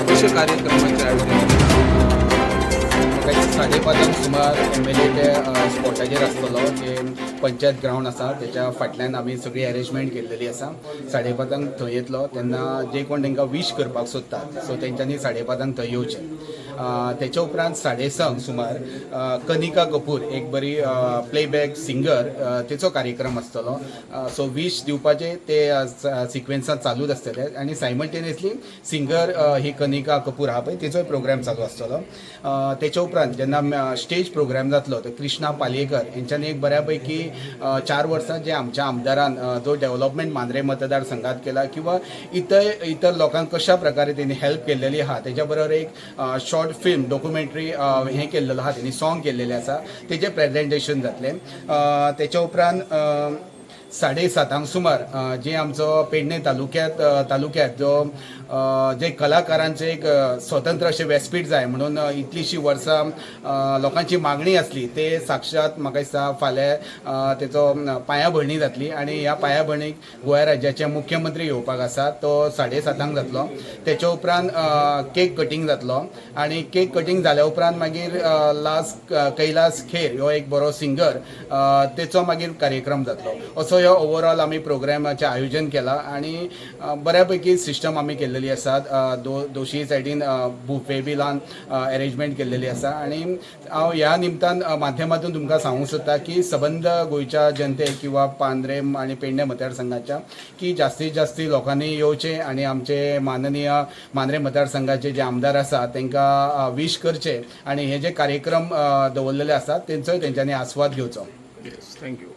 कशा कार्यक्रमाचे आयोजन काही 5:30 सुमार MLA ते स्पॉटाचेर आसतलो जे पंचायत ग्राउंड आसा त्याच्या फाटल्यान आमी सगळी अरेंजमेंट केल्लेली आसा. 5:30 थंय येतलो तेन्ना जे कोण तांकां विश करपाक सोदतात सो तेंच्यांनी 5:30 थंय येवचें. तेच्या उपरांत 6:30 सुमार कनिका कपूर एक बरी प्लेबॅक सिंगर तेचो कार्यक्रम आसतलो. सो विश दिवपाचे ते सिक्वेन्सान चालूच आसतले आनी सायमल्टेनियसली सिंगर ही कनिका कपूर आहा पळय तेचोय प्रोग्राम चालू आसतलो. तेच्या उपरांत जेन्ना स्टेज प्रोग्राम जातलो तो कृष्णा पालयेकर यांच्यानी एक बऱ्यापैकी 4 वर्सां जे आमच्या आमदारान जो डेव्हलपमेंट मांद्रे मतदारसंघात केला किंवा इतर लोकांक कशा प्रकारे त्यांनी हेल्प केल्लेली आहा तेच्या बरोबर एक शॉर्ट फिल्म डॉक्युमेंटरी हें केल्लेलो आहा त्यांनी सॉंग केल्लेलें आसा तेजें प्रेजेंटेशन जातलें. तेच्या उपरांत 7:30 सुमार जे आमचो पेडणे तालुक्यात जो जे कलाकारांचे एक स्वतंत्र अशें व्यासपीठ जाय म्हणून इतलीशीं वर्सां लोकांची मागणी आसली ते साक्षात म्हाका दिसता फाल्यां तेचो पांयाभरणी जातली आनी ह्या पांयाभरणीक गोंय राज्याचे मुख्यमंत्री येवपाक आसा तो 7:30 जातलो. तेच्या उपरांत केक कटींग जातलो आनी केक कटींग जाल्या उपरांत मागीर लास्ट कैलास खेर हो एक बरो सिंगर तेचो मागीर कार्यक्रम जातलो. असो ह्यो ओवरऑल आमी प्रोग्रामाचें आयोजन केलां आनी बऱ्यापैकी सिस्टम आमी केल्लेली आसात. दोशी सायडीन बुफे बी लावन अरेंजमेंट केल्लेली आसा आनी हांव ह्या निमतान माध्यमातून तुमकां सांगूंक सोदता की सबंद गोंयच्या जनतेक किंवा पांद्रे आनी पेडणे मतदारसंघाच्या की जास्तीत जास्त लोकांनी येवचें आनी आमचे माननीय मांद्रे मतदारसंघाचे जे आमदार आसा तांकां विश करचे आनी हे जे कार्यक्रम दवरलेले आसात तेंचोय तेंच्यांनी आस्वाद घेवचो. Yes thank you.